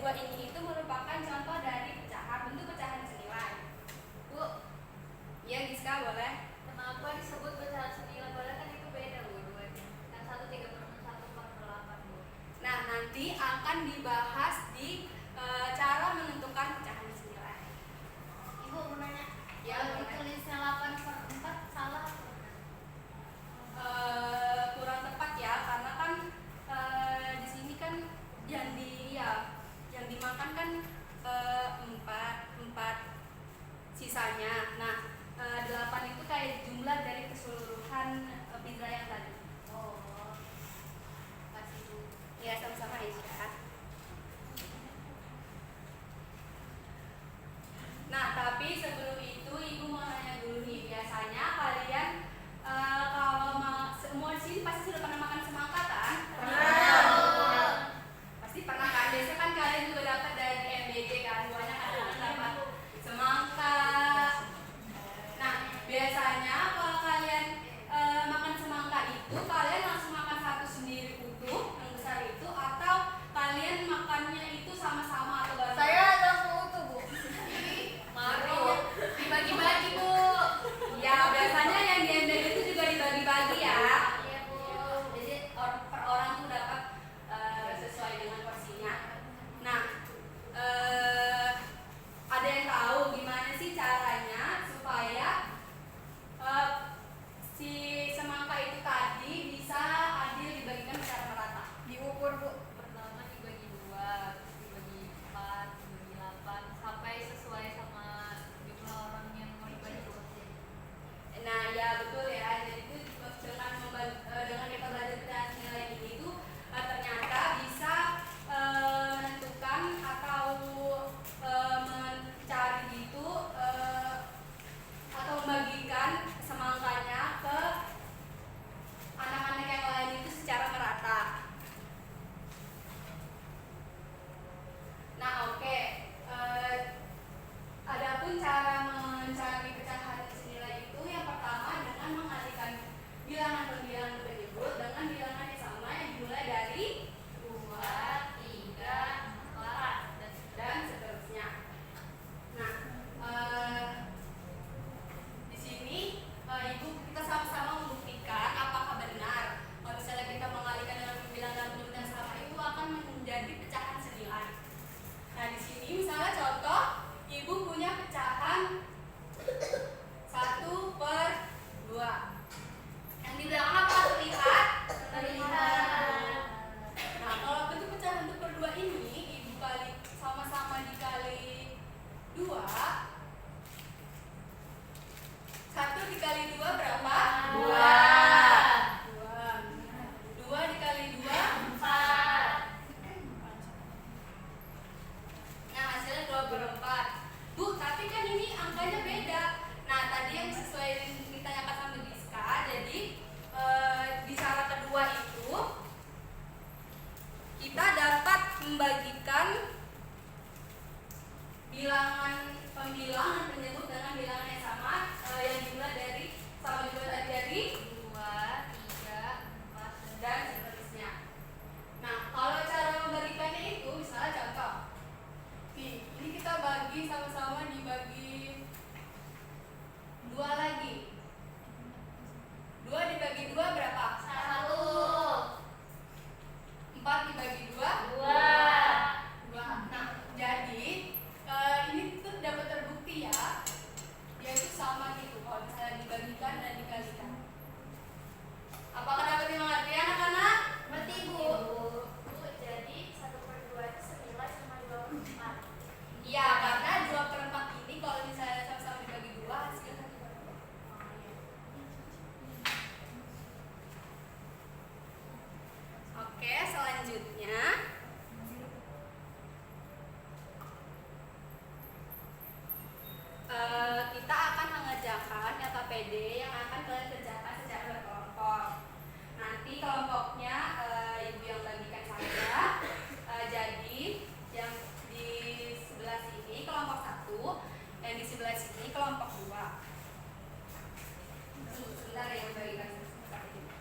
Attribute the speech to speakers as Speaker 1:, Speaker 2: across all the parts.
Speaker 1: dua ini itu merupakan contoh dari bentuk pecahan senilai. Bu, iya Giska boleh.
Speaker 2: Kenapa disebut pecahan senilai? Padahal kan itu beda Bu, duanya. Yang satu 3/6, satu 4/8 Bu.
Speaker 1: Nah, nanti akan dibahas di cara menentukan pecahan senilai.
Speaker 2: Ibu mau nanya,
Speaker 1: Ya,
Speaker 2: ditulisnya 8/4 salah?
Speaker 1: Kurang tepat ya, karena kan di sini kan yang dimakan kan 4 sisanya. Nah, 8 itu kayak jumlah dari keseluruhan pizza yang tadi.
Speaker 2: Oh, kasih Bu.
Speaker 1: Ya, sama-sama Aisyah. Nah, tapi sebelum itu Ibu mau nanya dulu nih, biasanya kalian kalau semua di sini pasti sudah pernah makan semangka kan?
Speaker 2: Pernah.
Speaker 1: Pasti pernah kan? Biasanya kan kalian juga dapat dari MBG kan, banyak anak-anak dapat semangka. Nah, biasanya kalau kalian makan semangka itu, kalian langsung makan satu sendiri utuh, yang besar itu, atau kalian makannya itu sama-sama atau bareng?
Speaker 2: Saya langsung utuh Bu.
Speaker 1: Maruk, dibagi-bagi Bu. Ya, biasanya yang di MBG itu juga dibagi-bagi ya.
Speaker 2: Iya Bu.
Speaker 1: Jadi per orang tuh dapat sesuai dengan porsinya. Nah, ada yang tahu gimana sih caranya supaya si semangka itu tadi bisa adil dibagikan secara merata?
Speaker 2: Diukur Bu. Pertama dibagi 2, terus dibagi 4, dibagi 8 sampai sesuai sama jumlah orang yang mau dibagi.
Speaker 1: Nah, ya betul ya. Jadi itu dengan kita belajar pecahan nilai ini itu ternyata bisa menentukan atau mencari itu atau membagikan semangkanya ke anak-anak yang lain itu secara merata. Nah, oke. Adapun cara mencari pecahan senilai itu yang pertama dengan mengalihkan bilangan pembilangan tersebut dengan bilangan yang sama yang dimulai dari
Speaker 2: 2, 3, 4
Speaker 1: dan seterusnya. Nah, di sini Ibu kita sama-sama membuktikan apakah benar kalau misalnya kita mengalihkan dengan pembilangan yang sama itu akan menjadi pecahan senilai. Nah, di sini misalnya contoh Ibu punya pecahan 1/2. Yang di belakang apa terlihat?
Speaker 2: Terlihat.
Speaker 1: Nah, kalau bentuk pecahan 1/2 ini Ibu kali sama-sama dikali 2. 1 dikali 2 berapa?
Speaker 2: 2.
Speaker 1: 2 dikali 2
Speaker 2: 4.
Speaker 1: Nah, hasilnya 2/4. Bu, tapi kan ini angkanya beda. Nah, tadi yang sesuai ditanyakan sama Giska, jadi di syarat kedua itu kita dapat membagikan pembilangan penyebut dengan bilangan yang sama yang dimulai dari sama juga tadi dari
Speaker 2: 2, 3, 4
Speaker 1: dan seterusnya. Nah, kalau cara membagikannya itu misalnya contoh nih, ini kita bagi sama-sama dibagi 2 lagi. 2 dibagi 2 berapa?
Speaker 2: 1.
Speaker 1: 4 dibagi 2
Speaker 2: 2.
Speaker 1: 2. Nah, jadi ini tuh dapat terbukti ya, dia itu sama gitu kalau misalnya dibagikan dan dikalikan. Apakah dapat dimengerti anak-anak?
Speaker 2: Berarti Bu.
Speaker 3: Jadi 1/2 itu senilai sama 2/4.
Speaker 1: Iya, karena 2/4 ini kalau misalnya sama-sama dibagi 2 hasilnya 1/4. Oke, selanjutnya kita akan mengerjakan KPD yang akan kalian kerjakan secara berkelompok. Nanti kelompoknya Ibu yang bagikan saja. Jadi yang di sebelah sini kelompok 1, yang di sebelah sini kelompok 2. Sebentar ya, bagikan seperti ini.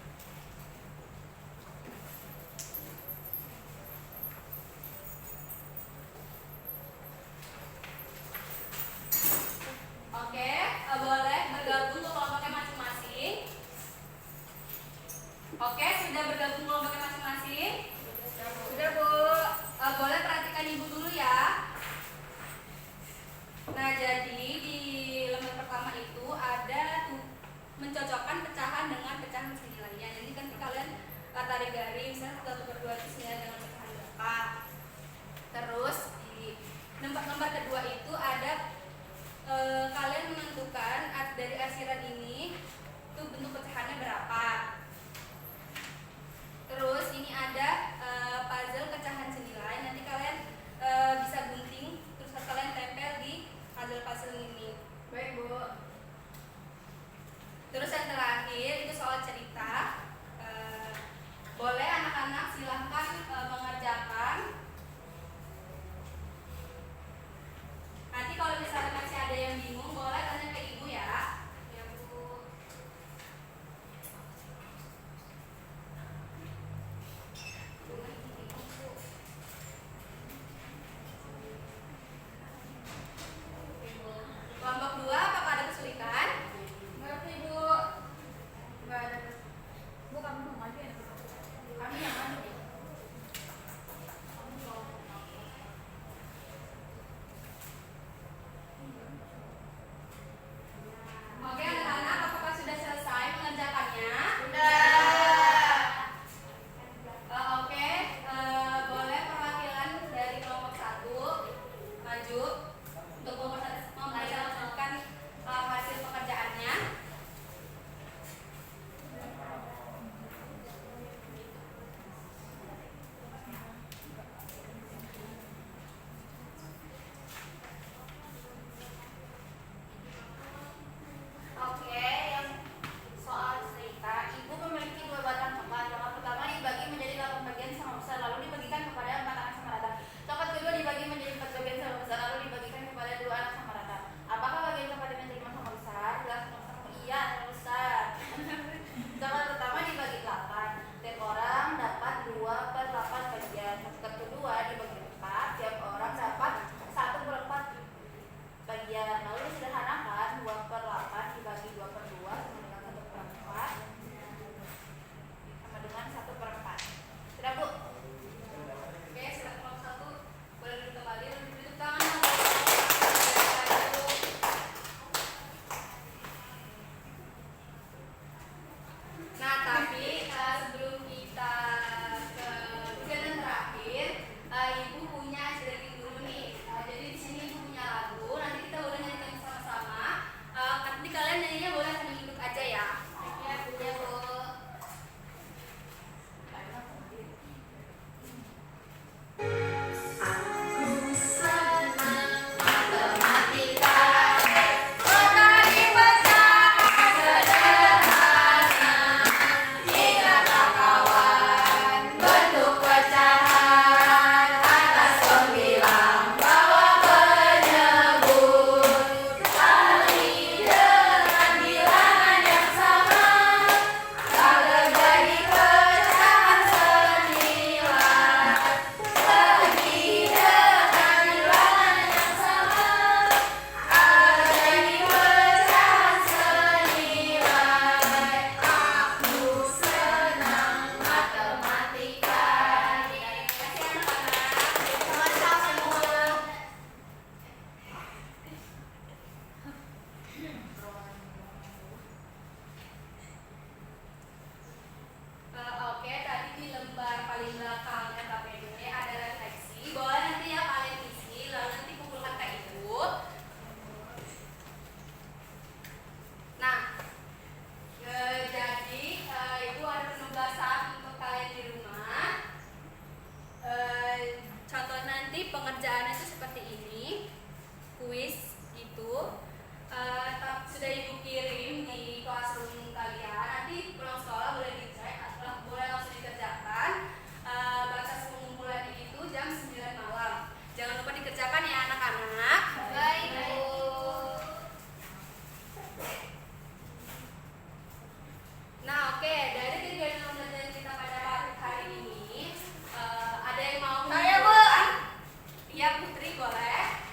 Speaker 1: Putri boleh.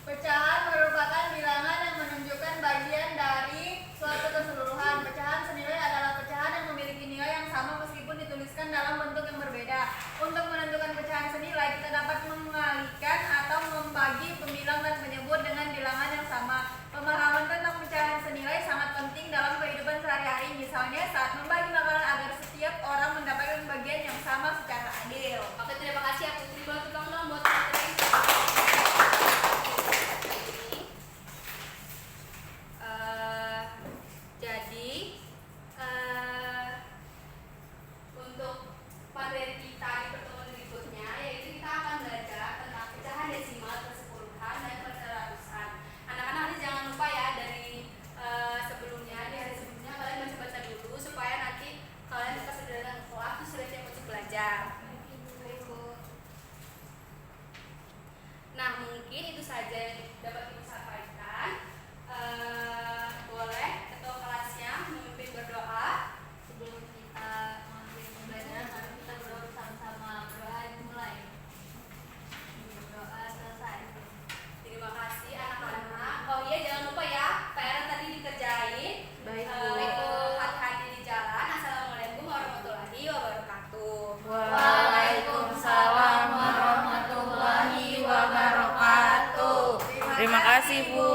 Speaker 4: Pecahan merupakan bilangan yang menunjukkan bagian dari suatu keseluruhan. Pecahan senilai adalah pecahan yang memiliki nilai yang sama meskipun dituliskan dalam bentuk yang berbeda. Untuk menentukan pecahan senilai, kita dapat mengalihkan atau membagi pembilang dan penyebut dengan bilangan yang sama. Pemahaman tentang pecahan senilai sangat penting dalam kehidupan sehari-hari, misalnya saat membagi makanan agar setiap orang mendapatkan bagian yang sama secara adil.
Speaker 1: Oke, terima kasih ya Putri. Boleh tepuk tangan dong buat Putri. Untuk materi kita di pertemuan berikutnya, yaitu kita akan belajar tentang pecahan desimal, persepuluhan, dan perseratusan. Anak-anak nanti jangan lupa ya dari sebelumnya, di hari sebelumnya kalian baca-baca dulu supaya nanti kalian pas sudah datang ke kelas tuh sudah siap untuk belajar. Nah, mungkin itu saja yang dapat ibu sampaikan. Boleh ketua kelasnya memimpin berdoa.
Speaker 2: Sebelum kita mengakhiri pembelajaran, mari kita berdoa bersama-sama. Berdoa dimulai. Berdoa selesai.
Speaker 1: Terima kasih anak-anak. Oh iya, jangan lupa ya PR tadi dikerjain.
Speaker 4: Baik,
Speaker 1: Hati-hati di jalan. Assalamualaikum warahmatullahi wabarakatuh.
Speaker 5: Waalaikumsalam warahmatullahi wabarakatuh.
Speaker 4: Terima kasih Bu.